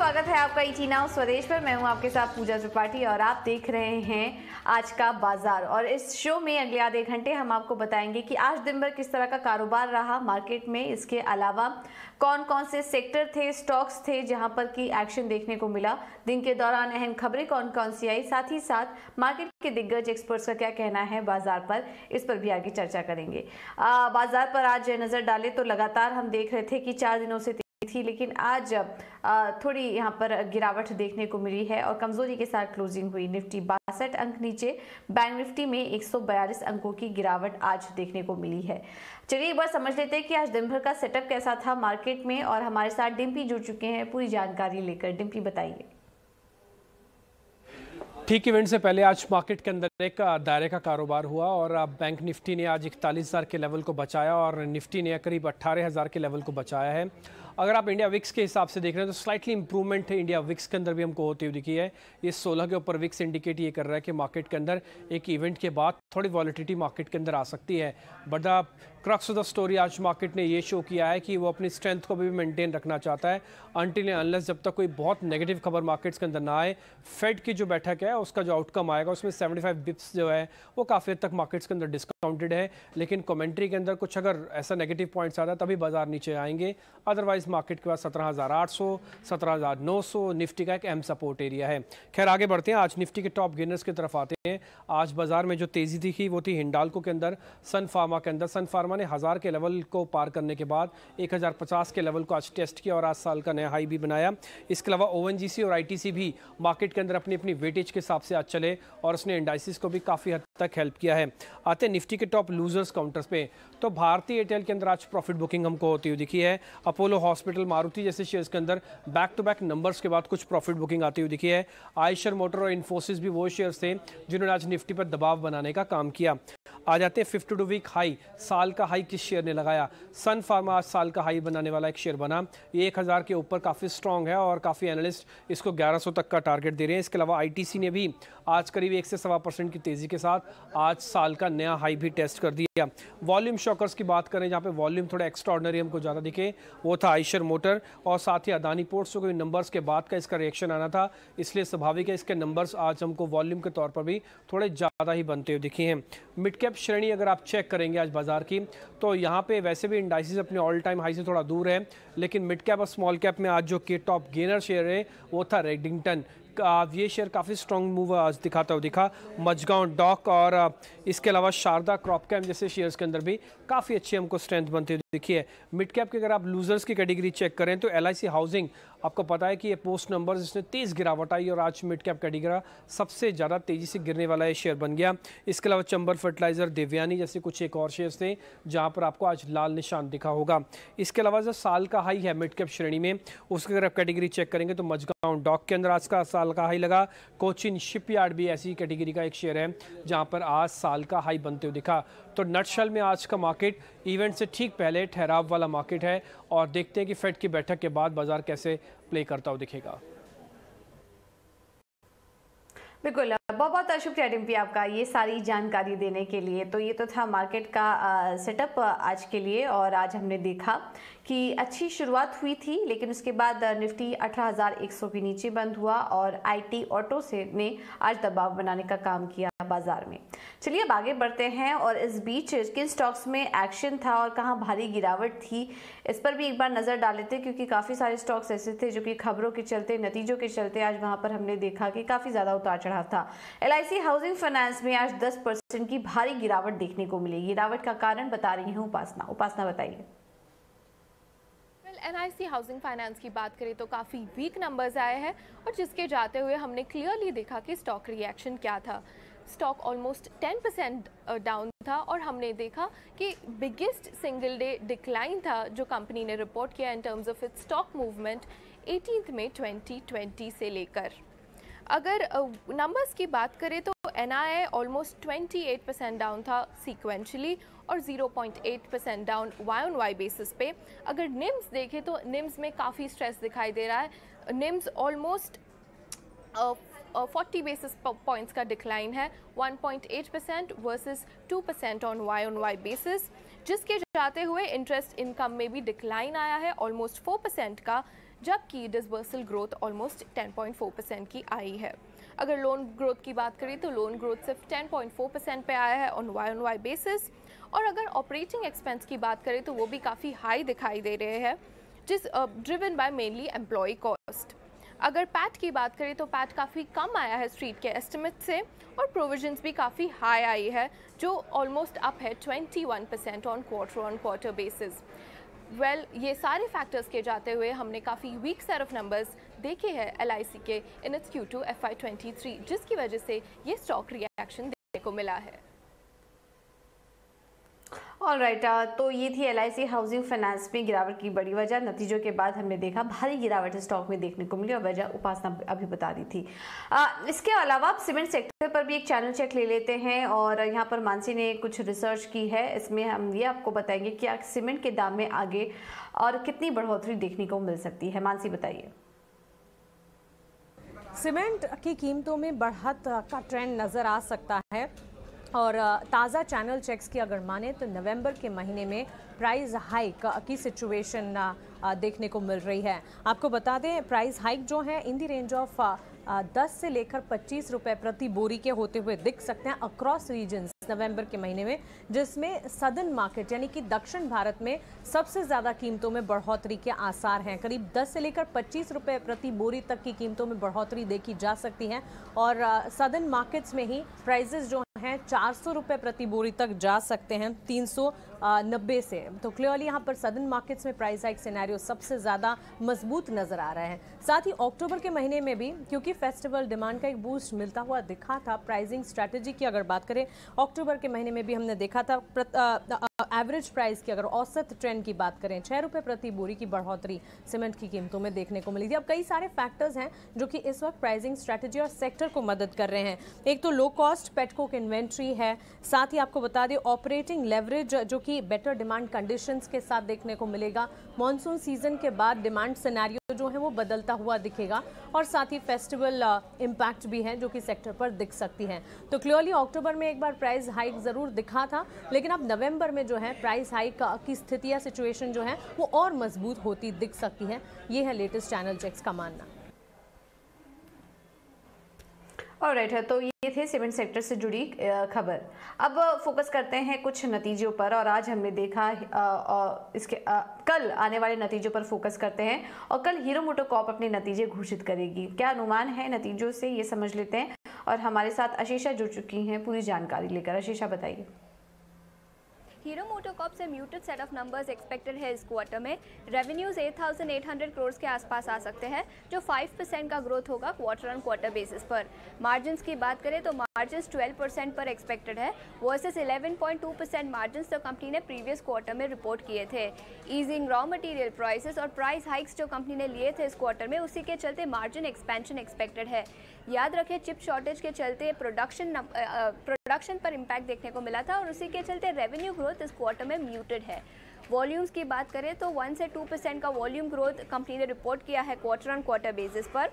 स्वागत है आपका ईटी नाउ स्वदेश पर। मैं हूं आपके साथ पूजा त्रिपाठी और आप देख रहे हैं आज का बाजार। और इस शो में अगले आधे घंटे हम आपको बताएंगे कि आज दिन भर किस तरह का कारोबार रहा मार्केट में। इसके अलावा कौन कौन से सेक्टर थे, स्टॉक्स थे जहां पर की एक्शन देखने को मिला, दिन के दौरान अहम खबरें कौन कौन सी आई, साथ ही साथ मार्केट के दिग्गज एक्सपर्ट्स का क्या कहना है बाजार पर, इस पर भी आगे चर्चा करेंगे। बाजार पर आज नजर डालें तो लगातार हम देख रहे थे कि 4 दिनों से थी, लेकिन आज थोड़ी यहां पर गिरावट देखने को मिली है और कमजोरी के साथ क्लोजिंग हुई। निफ्टी 62 अंक नीचे, बैंक निफ्टी में 142 अंकों की गिरावट आज देखने को मिली है। चलिए एक बार समझ लेते हैं कि आज दिन भर का सेटअप कैसा था मार्केट में। और हमारे साथ डिम्पी जुड़ चुके हैं पूरी जानकारी लेकर। डिम्पी बताइए। ठीक इवेंट से पहले आज मार्केट के अंदर एक दायरे का कारोबार हुआ और बैंक निफ्टी ने आज 41,000 के लेवल को बचाया और निफ्टी ने करीब 18,000 के लेवल को बचाया है। अगर आप इंडिया विक्स के हिसाब से देख रहे हैं तो स्लाइटली इंप्रूवमेंट है इंडिया विक्स के अंदर भी हमको होती हुई दिखी है। ये 16 के ऊपर विक्स इंडिकेट ये कर रहा है कि मार्केट के अंदर एक इवेंट के बाद थोड़ी वॉलिटिलिटी मार्केट के अंदर आ सकती है। But the crux of the story आज मार्केट ने ये शो किया है कि वो अपनी स्ट्रेंथ को भी मेंटेन रखना चाहता है अनटिल अनलेस जब तक कोई बहुत नेगेटिव खबर मार्केट्स के अंदर ना आए। फेड की जो बैठक है उसका जो आउटकम आएगा उसमें 75 बिप्स जो है वो काफ़ी हद तक मार्केट्स के अंदर डिस्काउंटेड है, लेकिन कमेंट्री के अंदर कुछ अगर ऐसा नेगेटिव पॉइंट्स आता है तभी बाजार नीचे आएंगे। अदरवाइज मार्केट के पास 17,800, 17,900 निफ्टी का एक अहम सपोर्ट एरिया है। खैर आगे बढ़ते हैं, आज निफ्टी के टॉप गेनर्स की तरफ आते हैं। आज बाजार में जो तेजी दिखी वो थी हिंडाल्को के अंदर, सन फार्मा के अंदर। सन फार्मा ने 1000 के लेवल को पार करने के बाद 1050 के लेवल को आज टेस्ट किया और आज साल का नया हाई भी बनाया। इसके अलावा ओएनजीसी और आईटीसी भी मार्केट के अंदर अपनी अपनी वेटेज के हिसाब से आज चले और उसने इंडाइसिस को भी काफ़ी हद तक हेल्प किया है। आते निफ्टी के टॉप लूजर्स काउंटर्स पे तो भारतीय एयरटेल के अंदर आज प्रॉफिट बुकिंग हमको होती हुई दिखी है। अपोलो हॉस्पिटल, मारुति जैसे शेयर्स के अंदर बैक टू बैक नंबर्स के बाद कुछ प्रॉफिट बुकिंग आती हुई दिखी है। आयशर मोटर और इन्फोसिस भी वो शेयर्स थे जिन्होंने आज निफ्टी पर दबाव बनाने का काम किया। आ जाते हैं 52 वीक हाई, साल का हाई किस शेयर ने लगाया? सन फार्मा आज साल का हाई बनाने वाला एक शेयर बना। ये 1000 के ऊपर काफ़ी स्ट्रॉन्ग है और काफ़ी एनालिस्ट इसको 1100 तक का टारगेट दे रहे हैं। इसके अलावा आईटीसी ने भी आज करीब 1 से 1.25% की तेज़ी के साथ आज साल का नया हाई भी टेस्ट कर दिया। वॉल्यूम शॉकर्स की बात करें जहाँ पे वॉल्यूम थोड़ा एक्स्ट्राऑर्डिनरी हमको ज़्यादा दिखे वो था आयशर मोटर और साथ ही अदानी पोर्ट्स। कोई नंबर्स के बाद का इसका रिएक्शन आना था, इसलिए स्वाभाविक है इसके नंबर्स आज हमको वॉल्यूम के तौर पर भी थोड़े ज़्यादा ही बनते हुए दिखे हैं। मिड कैप श्रेणी अगर आप चेक करेंगे आज बाजार की तो यहाँ पे वैसे भी इंडाइसिस अपने ऑल टाइम हाई से थोड़ा दूर है, लेकिन मिड कैप और स्मॉल कैप में आज जो के टॉप गेनर शेयर है वो था रेडिंगटन। ये शेयर काफ़ी स्ट्रॉन्ग मूव आज दिखाता हुआ दिखा। मजगांव डॉक और इसके अलावा शारदा क्रॉपकैम जैसे शेयर्स के अंदर भी काफ़ी अच्छी हमको स्ट्रेंथ बनती हुई दिखी है। मिड कैप की अगर आप लूजर्स की कैटेगरी चेक करें तो एलआईसी हाउसिंग, आपको पता है कि ये पोस्ट नंबर्स इसने तेज़ गिरावट आई और आज मिड कैप कैटेगरी सबसे ज़्यादा तेज़ी से गिरने वाला ये शेयर बन गया। इसके अलावा चंबल फर्टिलाइजर, देवयानी जैसे कुछ एक और शेयर्स थे जहाँ पर आपको आज लाल निशान दिखा होगा। इसके अलावा जो साल का हाई है मिड कैप श्रेणी में उसकी अगर आप कैटेगरी चेक करेंगे तो मजगांव डॉक के अंदर आज का साल का हाई लगा। कोचिन शिपयार्ड भी ऐसी कैटेगरी का एक शेयर है जहां पर आज साल का हाई बनते हुए दिखा। तो नटशल में आज का मार्केट इवेंट से ठीक पहले ठहराव वाला मार्केट है और देखते हैं कि फेड की बैठक के बाद बाजार कैसे प्ले करता हुआ दिखेगा। बिल्कुल, बहुत बहुत शुक्रिया डिम्पी आपका ये सारी जानकारी देने के लिए। तो ये तो था मार्केट का सेटअप आज के लिए। और आज हमने देखा कि अच्छी शुरुआत हुई थी, लेकिन उसके बाद निफ्टी 18,100 के नीचे बंद हुआ और आईटी ऑटो से ने आज दबाव बनाने का काम किया बाजार में। चलिए अब आगे बढ़ते हैं और इस बीच किन स्टॉक्स में एक्शन था और कहां भारी गिरावट थी इस पर भी एक बार नजर डाल लेते हैं, क्योंकि काफी सारे स्टॉक्स ऐसे थे जो कि खबरों के चलते, नतीजों के चलते आज वहां पर हमने देखा कि काफी ज्यादा उतार चढ़ाव था। एलआईसी हाउसिंग फाइनेंस में आज 10% की भारी गिरावट देखने को मिली। गिरावट का कारण बता रही है उपासना बताइए। एनआईसी हाउसिंग फाइनेंस की बात करें तो काफ़ी वीक नंबर्स आए हैं और जिसके जाते हुए हमने क्लियरली देखा कि स्टॉक रिएक्शन क्या था। स्टॉक ऑलमोस्ट 10% डाउन था और हमने देखा कि बिगेस्ट सिंगल डे डिक्लाइन था जो कंपनी ने रिपोर्ट किया in terms of its stock movement 18 मई 2020 से लेकर। अगर नंबर्स की बात करें तो एनआईए ऑलमोस्ट 28% डाउन था सीक्वेंशली और 0.8% down Y on Y basis पे। अगर निम्स देखें तो निम्स में काफ़ी स्ट्रेस दिखाई दे रहा है। निम्स ऑलमोस्ट 40 बेसिस पॉइंट्स का डिक्लाइन है, 1.8% वर्सेस 2% ऑन वाई बेसिस, जिसके जाते हुए इंटरेस्ट इनकम में भी डिक्लाइन आया है ऑलमोस्ट 4% का, जबकि डिसबर्सल ग्रोथ ऑलमोस्ट 10.4% की आई है। अगर लोन ग्रोथ की बात करें तो लोन ग्रोथ सिर्फ 10.4% पे आया है ऑन वाई बेसिस। और अगर ऑपरेटिंग एक्सपेंस की बात करें तो वो भी काफ़ी हाई दिखाई दे रहे हैं, जिस driven by mainly employ cost. अगर पैट की बात करें तो पैट काफ़ी कम आया है स्ट्रीट के एस्टिमेट से, और प्रोविजंस भी काफ़ी हाई आई है जो ऑलमोस्ट अप है 21% ऑन क्वार्टर बेसिस। ये सारे फैक्टर्स के जाते हुए हमने काफ़ी वीक सेट ऑफ नंबर्स देखे हैं LIC के इन इट्स Q2 FY23, जिसकी वजह से ये स्टॉक रिएक्शन देखने को मिला है। ऑलराइट, तो ये थी LIC हाउसिंग फाइनेंस में गिरावट की बड़ी वजह। नतीजों के बाद हमने देखा भारी गिरावट स्टॉक में देखने को मिली और वजह उपासना अभी बता रही थी। इसके अलावा आप सीमेंट सेक्टर पर भी एक चैनल चेक ले लेते हैं और यहाँ पर मानसी ने कुछ रिसर्च की है। इसमें हम ये आपको बताएंगे कि सीमेंट के दाम में आगे और कितनी बढ़ोतरी देखने को मिल सकती है। मानसी बताइए। सीमेंट की कीमतों में बढ़त का ट्रेंड नज़र आ सकता है और ताज़ा चैनल चेक्स की अगर माने तो नवंबर के महीने में प्राइस हाइक की सिचुएशन देखने को मिल रही है। आपको बता दें प्राइस हाइक जो है इन दी रेंज ऑफ 10 से लेकर 25 रुपए प्रति बोरी के होते हुए दिख सकते हैं अक्रॉस रीजन्स नवंबर के महीने में, जिसमें सदर्न मार्केट यानी कि दक्षिण भारत में सबसे ज़्यादा कीमतों में बढ़ोतरी के आसार हैं। करीब 10 से लेकर 25 रुपए प्रति बोरी तक की कीमतों में बढ़ोतरी देखी जा सकती है और सदर्न मार्केट्स में ही प्राइसेस जो हैं 400 रुपए प्रति बोरी तक जा सकते हैं 390 से। तो क्लियरली यहाँ पर सदर्न मार्केट्स में प्राइस हाइक सिनेरियो सबसे ज़्यादा मजबूत नजर आ रहा है। साथ ही अक्टूबर के महीने में भी क्योंकि फेस्टिवल डिमांड का एक बूस्ट मिलता हुआ दिखा था, प्राइसिंग स्ट्रैटेजी की अगर बात करें अक्टूबर के महीने में भी हमने देखा था एवरेज प्राइस की अगर औसत ट्रेंड की बात करें 6 रुपए प्रति बोरी की बढ़ोतरी सीमेंट की कीमतों में देखने को मिली थी। अब कई सारे फैक्टर्स हैं जो कि इस वक्त प्राइसिंग स्ट्रैटेजी और सेक्टर को मदद कर रहे हैं। एक तो लो कॉस्ट पेटकोक इन्वेंट्री है, साथ ही आपको बता दें ऑपरेटिंग लेवरेज जो कि बेटर डिमांड कंडीशंस के साथ देखने को मिलेगा। मॉनसून सीजन के बाद डिमांड सिनेरियो जो है वो बदलता हुआ दिखेगा और साथ ही फेस्टिवल इम्पैक्ट भी है जो कि सेक्टर पर दिख सकती है। तो क्लियरली अक्टूबर में एक बार प्राइस हाइक जरूर दिखा था, लेकिन अब नवंबर में जो है प्राइस हाइक की स्थिति या सिचुएशन जो है वो और मजबूत होती दिख सकती है। ये है लेटेस्ट चैनल चेक्स का मानना। ऑलराइट है, तो ये थे सीमेंट सेक्टर से जुड़ी खबर। अब फोकस करते हैं कुछ नतीजों पर और आज हमने देखा इसके कल आने वाले नतीजों पर फोकस करते हैं और कल हीरो मोटोकॉर्प अपने नतीजे घोषित करेगी। क्या अनुमान है नतीजों से ये समझ लेते हैं और हमारे साथ आशीषा जुड़ चुकी हैं पूरी जानकारी लेकर। आशीषा बताइए। हीरो मोटोकॉर्प से muted set of numbers expected है इस क्वार्टर में। रेवेन्यूज 8,800 करोड़ के आसपास आ सकते हैं जो 5% का ग्रोथ होगा क्वार्टर ऑन क्वार्टर बेसिस पर। मार्जिन्स की बात करें तो मार्जिन्स 12% पर एक्सपेक्टेड है वर्सेस 11.2% मार्जिन्स जो कंपनी ने प्रीवियस क्वार्टर में रिपोर्ट किए थे। ईजिंग रॉ मटेरियल प्राइसेस और प्राइस हाइक्स जो कंपनी ने लिए थे इस क्वार्टर में, उसी के चलते मार्जिन एक्सपेंशन एक्सपेक्टेड है। याद रखें चिप शॉर्टेज के चलते प्रोडक्शन पर इम्पैक्ट देखने को मिला था और उसी के चलते रेवेन्यू ग्रोथ इस क्वार्टर में म्यूटेड है। वॉल्यूम्स की बात करें तो 1 से 2% का वॉल्यूम ग्रोथ कंपनी ने रिपोर्ट किया है क्वार्टर ऑन क्वार्टर बेसिस पर।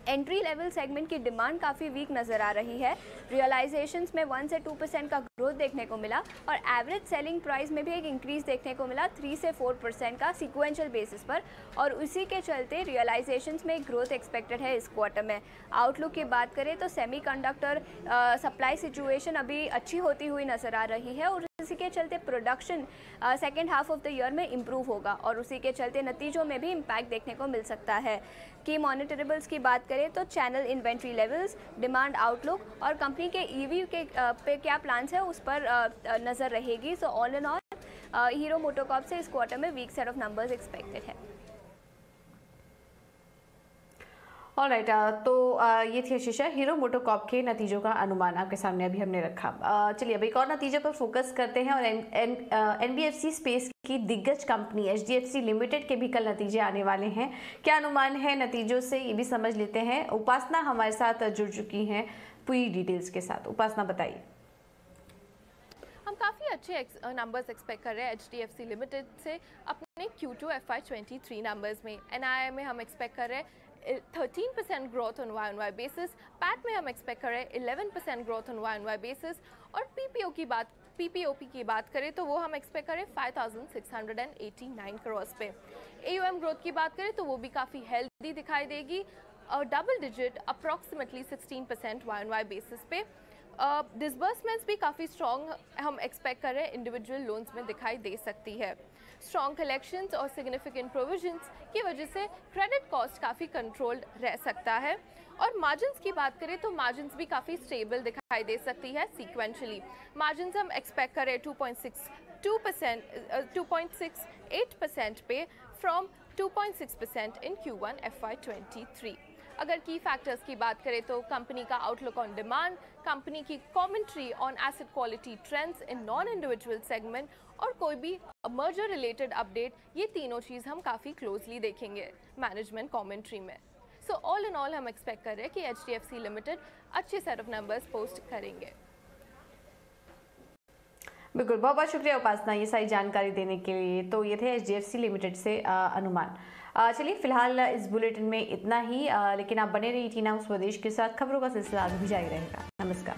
एंट्री लेवल सेगमेंट की डिमांड काफ़ी वीक नज़र आ रही है। रियलाइजेशंस में 1 से 2% का ग्रोथ देखने को मिला और एवरेज सेलिंग प्राइस में भी एक इंक्रीज देखने को मिला 3 से 4% का सीक्वेंशियल बेसिस पर और उसी के चलते रियलाइजेशंस में ग्रोथ एक्सपेक्टेड है इस क्वार्टर में। आउटलुक की बात करें तो सेमीकंडक्टर सप्लाई सिचुएशन अभी अच्छी होती हुई नज़र आ रही है और इसी के चलते production second half of the year में इम्प्रूव होगा और उसी के चलते नतीजों में भी इम्पैक्ट देखने को मिल सकता है। की मॉनिटरेबल्स की बात करें तो channel inventory levels, demand outlook और कंपनी के ईवी के पे क्या प्लान्स है उस पर नज़र रहेगी। So all in all Hero MotoCorp से इस क्वार्टर में weak set of numbers expected है। ऑलराइट, तो ये थी आशीषा हीरो मोटोकॉर्प के नतीजों का अनुमान आपके सामने अभी हमने रखा। चलिए अब एक और नतीजे पर फोकस करते हैं और NBFC स्पेस की दिग्गज कंपनी HDFC लिमिटेड के भी कल नतीजे आने वाले हैं। क्या अनुमान है नतीजों से ये भी समझ लेते हैं। उपासना हमारे साथ जुड़ चुकी हैं पूरी डिटेल्स के साथ। उपासना बताइए। हम काफ़ी अच्छे नंबर्स एक्सपेक्ट कर रहे हैं HDFC लिमिटेड से अपने Q2 FY23 नंबर्स में। NII में हम एक्सपेक्ट कर रहे हैं 13% growth on YoY basis, PAT में हम एक्सपेक्ट कर रहे हैं 11% ग्रोथ ऑन YoY बेसिस और PPO की बात पीपीओपी की बात करें तो वो हम एक्सपेक्ट करें 5,689 करोड़ पे। AUM ग्रोथ की बात करें तो वो भी काफ़ी हेल्दी दिखाई देगी, double digit approximately 16% YOY basis पे। डिसबर्समेंट्स भी काफ़ी स्ट्रॉन्ग हम एक्सपेक्ट कर रहे हैं, इंडिविजुअल लोन्स में दिखाई दे सकती है। स्ट्रॉन्ग कलेक्शंस और सिग्निफिकेंट प्रोविजंस की वजह से क्रेडिट कॉस्ट काफ़ी कंट्रोल्ड रह सकता है। और मार्जिन्स की बात करें तो मार्जिन्स भी काफ़ी स्टेबल दिखाई दे सकती है सीक्वेंशली। मार्जिन्स हम एक्सपेक्ट करें 2.68% पे फ्रॉम 2.6% इन Q1 FY23। अगर की फैक्टर्स की बात करें तो कंपनी का आउटलुक ऑन डिमांड, कंपनी की commentary on asset quality trends in non individual segment और कोई भी मर्जर रिलेटेड अपडेट, ये तीनों चीज़ हम काफ़ी क्लोजली देखेंगे मैनेजमेंट कमेंट्री में। सो ऑल इन ऑल हम एक्सपेक्ट कर रहे हैं कि HDFC लिमिटेड अच्छे सेट ऑफ नंबर्स पोस्ट करेंगे। बिल्कुल, बहुत बहुत शुक्रिया उपासना ये सारी जानकारी देने के लिए। तो ये थे HDFC लिमिटेड से अनुमान। चलिए फिलहाल इस बुलेटिन में इतना ही, लेकिन आप बने रहिए टी नाउ स्वदेश के साथ। खबरों का सिलसिला अभी जारी रहेगा। नमस्कार।